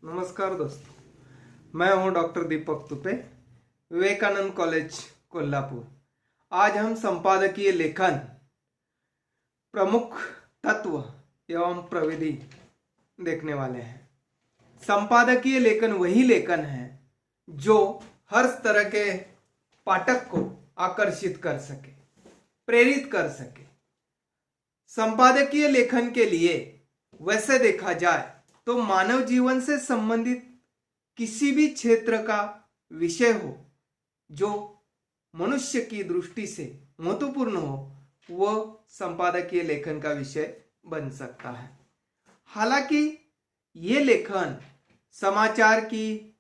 नमस्कार दोस्तों, मैं हूं डॉक्टर दीपक तुपे, विवेकानंद कॉलेज कोल्हापुर। आज हम संपादकीय लेखन, प्रमुख तत्व एवं प्रविधि देखने वाले हैं। संपादकीय लेखन वही लेखन है जो हर तरह के पाठक को आकर्षित कर सके, प्रेरित कर सके। संपादकीय लेखन के लिए वैसे देखा जाए तो मानव जीवन से संबंधित किसी भी क्षेत्र का विषय हो जो मनुष्य की दृष्टि से महत्वपूर्ण हो, वह संपादकीय लेखन का विषय बन सकता है। हालांकि ये लेखन समाचार की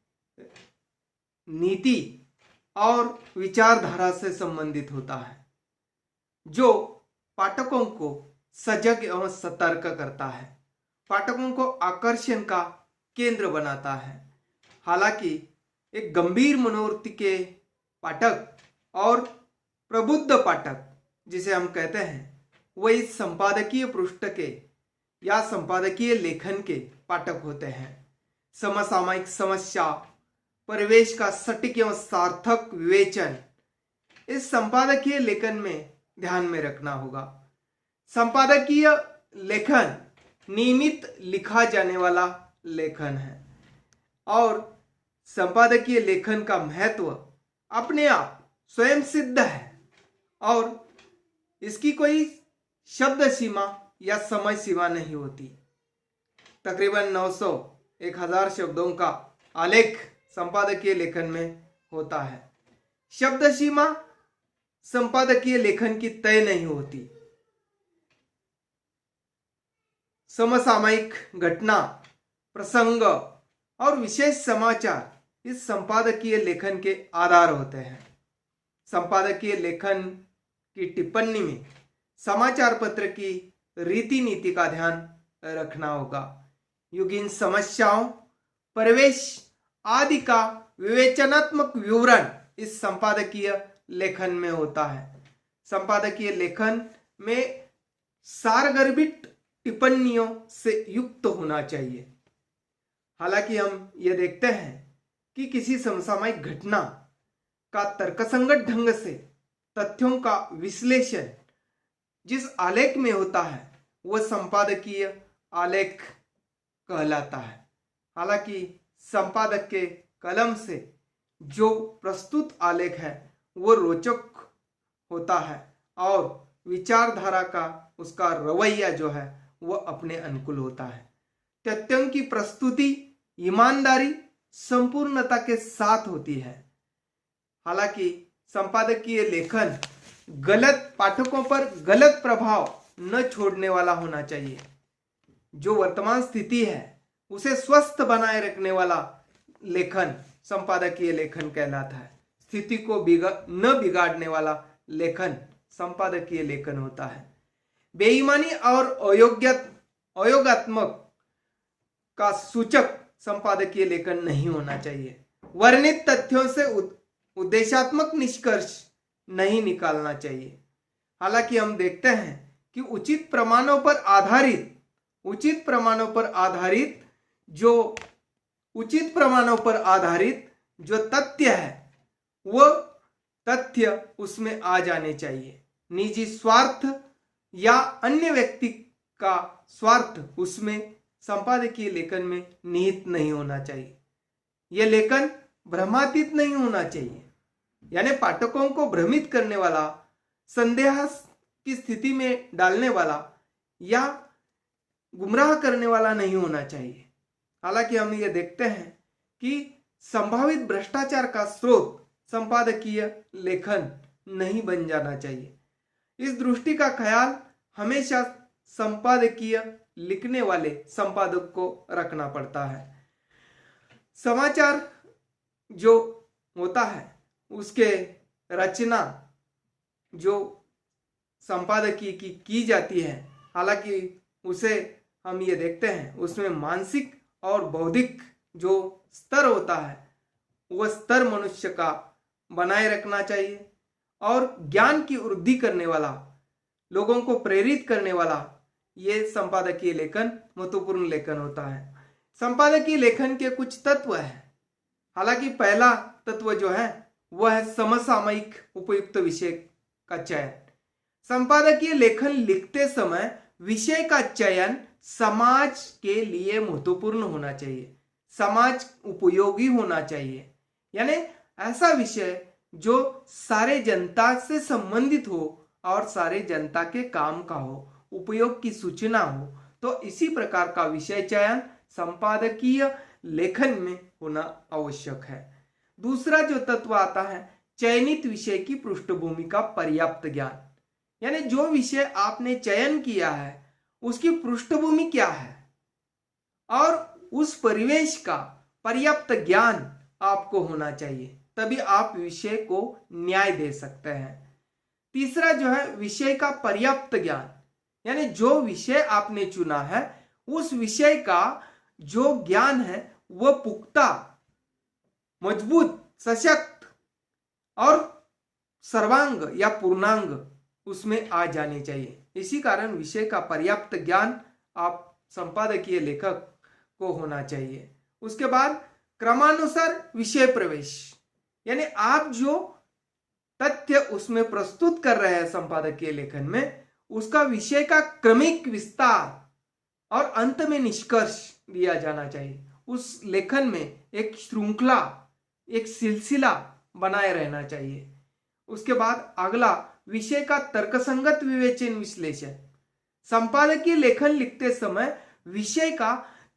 नीति और विचारधारा से संबंधित होता है, जो पाठकों को सजग एवं सतर्क करता है, पाठकों को आकर्षण का केंद्र बनाता है। हालांकि एक गंभीर मनोवृत्ति के पाठक और प्रबुद्ध पाठक जिसे हम कहते हैं, वह इस संपादकीय पृष्ठ के या संपादकीय लेखन के पाठक होते हैं। समसामयिक समस्या, परिवेश का सटीक एवं सार्थक विवेचन इस संपादकीय लेखन में ध्यान में रखना होगा। संपादकीय लेखन नियमित लिखा जाने वाला लेखन है और संपादकीय लेखन का महत्व अपने आप स्वयं सिद्ध है और इसकी कोई शब्द सीमा या समय सीमा नहीं होती। तकरीबन 900-1000 शब्दों का आलेख संपादकीय लेखन में होता है। शब्द सीमा संपादकीय लेखन की तय नहीं होती। समसामयिक घटना, प्रसंग और विशेष समाचार इस संपादकीय लेखन के आधार होते हैं। संपादकीय लेखन की टिप्पणी में समाचार पत्र की रीति नीति का ध्यान रखना होगा। युगीन समस्याओं, परिवेश आदि का विवेचनात्मक विवरण इस संपादकीय लेखन में होता है। संपादकीय लेखन में सारगर्भित टिप्पणियों से युक्त होना चाहिए। हालांकि हम यह देखते हैं कि किसी समसामयिक घटना का तर्कसंगत ढंग से तथ्यों का विश्लेषण जिस आलेख में होता है, वह संपादकीय आलेख कहलाता है। हालांकि संपादक के कलम से जो प्रस्तुत आलेख है वो रोचक होता है और विचारधारा का उसका रवैया जो है वह अपने अनुकूल होता है। तथ्यों की प्रस्तुति ईमानदारी, संपूर्णता के साथ होती है। हालांकि संपादकीय लेखन गलत पाठकों पर गलत प्रभाव न छोड़ने वाला होना चाहिए। जो वर्तमान स्थिति है उसे स्वस्थ बनाए रखने वाला लेखन संपादकीय लेखन कहलाता है। स्थिति को न बिगाड़ने वाला लेखन संपादकीय लेखन होता है। बेईमानी और अयोग्यात्मक का सूचक संपादकीय लेखन नहीं होना चाहिए। वर्णित तथ्यों से उद्देश्यात्मक निष्कर्ष नहीं निकालना चाहिए। हालांकि हम देखते हैं कि उचित प्रमाणों पर आधारित जो तथ्य है वह तथ्य उसमें आ जाने चाहिए। निजी स्वार्थ या अन्य व्यक्ति का स्वार्थ उसमें संपादकीय लेखन में निहित नहीं होना चाहिए। यह लेखन भ्रमातीत नहीं होना चाहिए, यानी पाठकों को भ्रमित करने वाला, संदेह की स्थिति में डालने वाला या गुमराह करने वाला नहीं होना चाहिए। हालांकि हम ये देखते हैं कि संभावित भ्रष्टाचार का स्रोत संपादकीय लेखन नहीं बन जाना चाहिए। इस दृष्टि का ख्याल हमेशा संपादकीय लिखने वाले संपादक को रखना पड़ता है। समाचार जो होता है उसके रचना जो संपादकीय की जाती है, हालांकि उसे हम ये देखते हैं उसमें मानसिक और बौद्धिक जो स्तर होता है वह स्तर मनुष्य का बनाए रखना चाहिए और ज्ञान की वृद्धि करने वाला, लोगों को प्रेरित करने वाला ये संपादकीय लेखन महत्वपूर्ण लेखन होता है। संपादकीय लेखन के कुछ तत्व हैं। हालांकि पहला तत्व जो है वह है समसामयिक उपयुक्त विषय का चयन। संपादकीय लेखन लिखते समय विषय का चयन समाज के लिए महत्वपूर्ण होना चाहिए, समाज उपयोगी होना चाहिए, यानी ऐसा विषय जो सारे जनता से संबंधित हो और सारे जनता के काम का हो, उपयोग की सूचना हो। तो इसी प्रकार का विषय चयन संपादकीय लेखन में होना आवश्यक है। दूसरा जो तत्व आता है, चयनित विषय की पृष्ठभूमि का पर्याप्त ज्ञान, यानी जो विषय आपने चयन किया है उसकी पृष्ठभूमि क्या है और उस परिवेश का पर्याप्त ज्ञान आपको होना चाहिए, तभी आप विषय को न्याय दे सकते हैं। तीसरा जो है विषय का पर्याप्त ज्ञान, यानी जो विषय आपने चुना है उस विषय का जो ज्ञान है वह पुख्ता, मजबूत, सशक्त और सर्वांग या पूर्णांग उसमें आ जाने चाहिए। इसी कारण विषय का पर्याप्त ज्ञान आप संपादकीय लेखक को होना चाहिए। उसके बाद क्रमानुसार विषय प्रवेश, यानी आप जो तथ्य उसमें प्रस्तुत कर रहे हैं संपादकीय लेखन में, उसका विषय का क्रमिक विस्तार और अंत में निष्कर्ष दिया जाना चाहिए। उस लेखन में एक श्रृंखला, एक सिलसिला बनाए रहना चाहिए। उसके बाद अगला विषय का तर्कसंगत विवेचन विश्लेषण। संपादकीय लेखन लिखते समय विषय का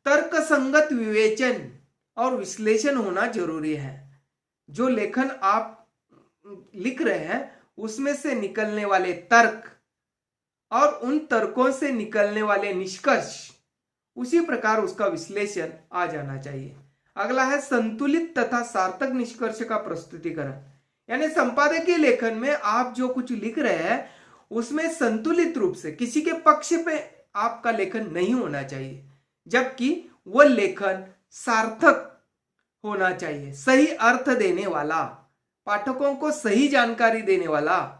तर्कसंगत विवेचन और विश्लेषण होना जरूरी है। जो लेखन आप लिख रहे हैं उसमें से निकलने वाले तर्क और उन तर्कों से निकलने वाले निष्कर्ष, उसी प्रकार उसका विश्लेषण आ जाना चाहिए। अगला है संतुलित तथा सार्थक निष्कर्ष का प्रस्तुतिकरण, यानी संपादकीय लेखन में आप जो कुछ लिख रहे हैं उसमें संतुलित रूप से किसी के पक्ष पे आपका लेखन नहीं होना चाहिए, जबकि वह लेखन सार्थक होना चाहिए, सही अर्थ देने वाला, पाठकों को सही जानकारी देने वाला,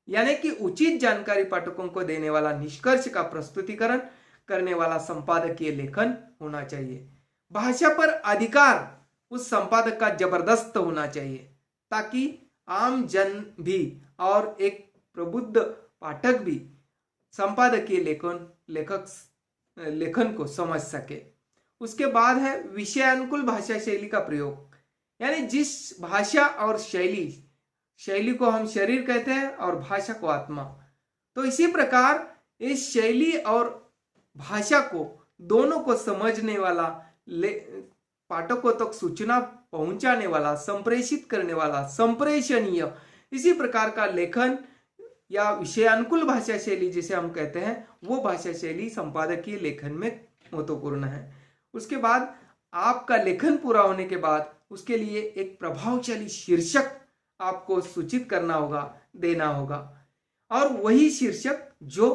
यानी कि उचित जानकारी पाठकों को देने वाला निष्कर्ष का प्रस्तुतिकरण करने वाला संपादकीय लेखन होना चाहिए। भाषा पर अधिकार उस संपादक का जबरदस्त होना चाहिए, ताकि आम जन भी और एक प्रबुद्ध पाठक भी संपादकीय लेखन को समझ सके। उसके बाद है विषयानुकूल भाषा शैली का प्रयोग, यानी जिस भाषा और शैली को हम शरीर कहते हैं और भाषा को आत्मा, तो इसी प्रकार इस शैली और भाषा को दोनों को समझने वाला, पाठकों तक सूचना पहुंचाने वाला, संप्रेषित करने वाला, संप्रेषणीय, इसी प्रकार का लेखन या विषयानुकूल भाषा शैली जिसे हम कहते हैं, वो भाषा शैली संपादकीय लेखन में महत्वपूर्ण है। उसके बाद आपका लेखन पूरा होने के बाद उसके लिए एक प्रभावशाली शीर्षक आपको सूचित करना होगा, देना होगा, और वही शीर्षक जो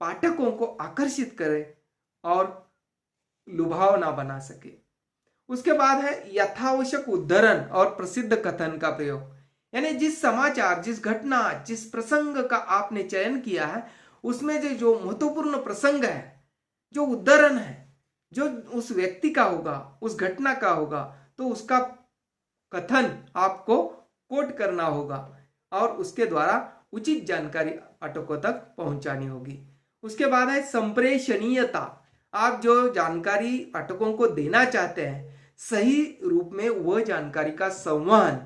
पाठकों को आकर्षित करे और लुभावना बना सके। उसके बाद है यथावश्यक उद्धरण और प्रसिद्ध कथन का प्रयोग, यानी जिस समाचार, जिस घटना, जिस प्रसंग का आपने चयन किया है उसमें जो महत्वपूर्ण प्रसंग है, जो उद्धरण है, जो उस व्यक्ति का होगा, उस घटना का होगा, तो उसका कथन आपको कोट करना होगा और उसके द्वारा उचित जानकारी पाठकों तक पहुंचानी होगी। उसके बाद है संप्रेषणीयता, आप जो जानकारी पाठकों को देना चाहते हैं सही रूप में वह जानकारी का संवहन,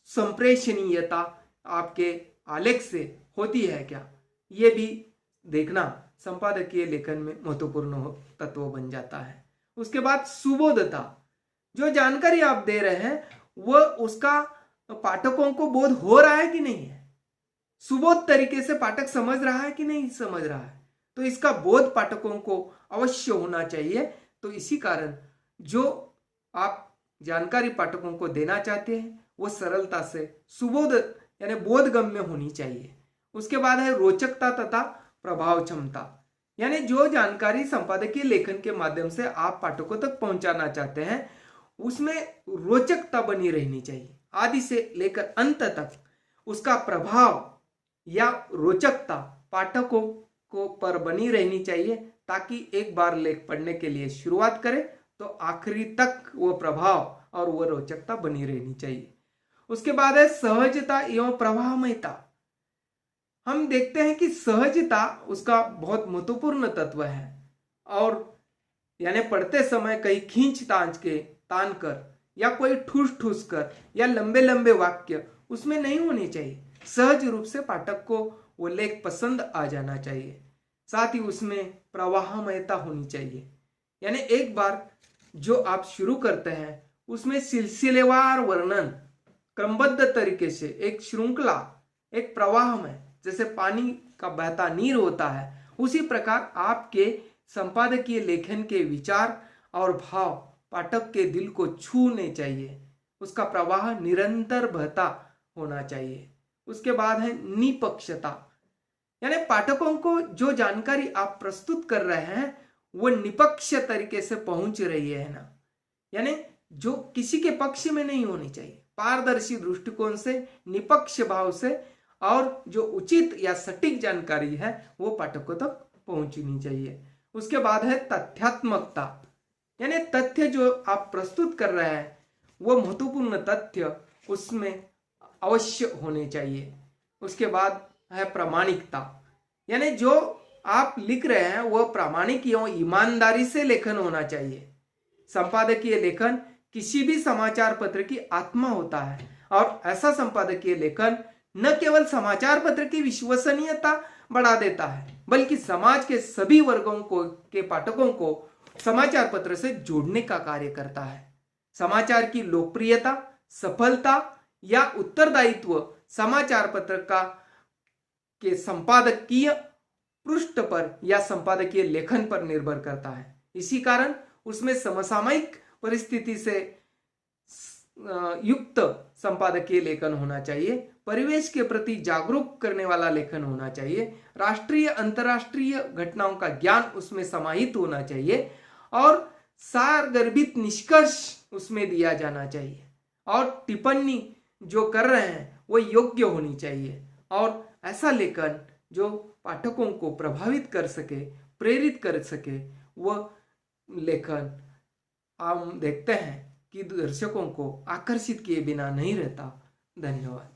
संप्रेषणीयता आपके आलेख से होती है क्या, ये भी देखना संपादकीय लेखन में महत्वपूर्ण तत्व बन जाता है। उसके बाद सुबोधता, जो जानकारी आप दे रहे हैं वह उसका पाठकों को बोध हो रहा है कि नहीं है, सुबोध तरीके से पाठक समझ रहा है कि नहीं समझ रहा है, तो इसका बोध पाठकों को अवश्य होना चाहिए। तो इसी कारण जो आप जानकारी पाठकों को देना चाहते हैं वो सरलता से सुबोध यानी बोधगम्य होनी चाहिए। उसके बाद है रोचकता तथा प्रभाव क्षमता, यानी जो जानकारी संपादकीय लेखन के माध्यम से आप पाठकों तक पहुंचाना चाहते हैं उसमें रोचकता बनी रहनी चाहिए, आदि से लेकर अंत तक उसका प्रभाव या रोचकता पाठकों को पर बनी रहनी चाहिए, ताकि एक बार लेख पढ़ने के लिए शुरुआत करें तो आखिरी तक वो प्रभाव और वो रोचकता बनी रहनी चाहिए। उसके बाद है सहजता एवं प्रवाहमयता। हम देखते हैं कि सहजता उसका बहुत महत्वपूर्ण तत्व है और यानी पढ़ते समय कहीं खींच तान कर या कोई ठूस ठूस कर या लंबे लंबे वाक्य उसमें नहीं होने चाहिए। सहज रूप से पाठक को वो लेख पसंद आ जाना चाहिए। साथ ही उसमें प्रवाहमयता होनी चाहिए, यानी एक बार जो आप शुरू करते हैं उसमें सिलसिलेवार वर्णन क्रमबद्ध तरीके से एक श्रृंखला एक प्रवाह में जैसे पानी का बहता नीर होता है उसी प्रकार आपके संपादकीय लेखन के विचार और भाव पाठक के दिल को छूने चाहिए। उसका प्रवाह निरंतर बहता होना चाहिए। उसके बाद है निपक्षता, यानी पाठकों को जो जानकारी आप प्रस्तुत कर रहे हैं वो निपक्ष तरीके से पहुंच रही है ना, यानी जो किसी के पक्ष में नहीं होनी चाहिए। पारदर्शी दृष्टिकोण से निपक्ष भाव से और जो उचित या सटीक जानकारी है वो पाठकों तक पहुंचनी चाहिए। उसके बाद है तथ्यात्मकता, यानी तथ्य जो आप प्रस्तुत कर रहे हैं वो महत्वपूर्ण तथ्य उसमें अवश्य होने चाहिए। उसके बाद है प्रामाणिकता, यानी जो आप लिख रहे हैं वह प्रामाणिक एवं ईमानदारी से लेखन होना चाहिए। संपादकीय लेखन किसी भी समाचार पत्र की आत्मा होता है और ऐसा संपादकीय लेखन न केवल समाचार पत्र की विश्वसनीयता बढ़ा देता है बल्कि समाज के सभी वर्गों के पाठकों को समाचार पत्र से जोड़ने का कार्य करता है। समाचार की लोकप्रियता, सफलता या उत्तरदायित्व समाचार पत्र के संपादकीय पृष्ठ पर या संपादकीय लेखन पर निर्भर करता है। इसी कारण उसमें समसामयिक परिस्थिति से युक्त संपादकीय लेखन होना चाहिए। परिवेश के प्रति जागरूक करने वाला लेखन होना चाहिए। राष्ट्रीय अंतर्राष्ट्रीय घटनाओं का ज्ञान उसमें समाहित होना चाहिए और सारगर्भित निष्कर्ष उसमें दिया जाना चाहिए और टिप्पणी जो कर रहे हैं वो योग्य होनी चाहिए और ऐसा लेखन जो पाठकों को प्रभावित कर सके, प्रेरित कर सके, वह लेखन हम देखते हैं कि दर्शकों को आकर्षित किए बिना नहीं रहता। धन्यवाद।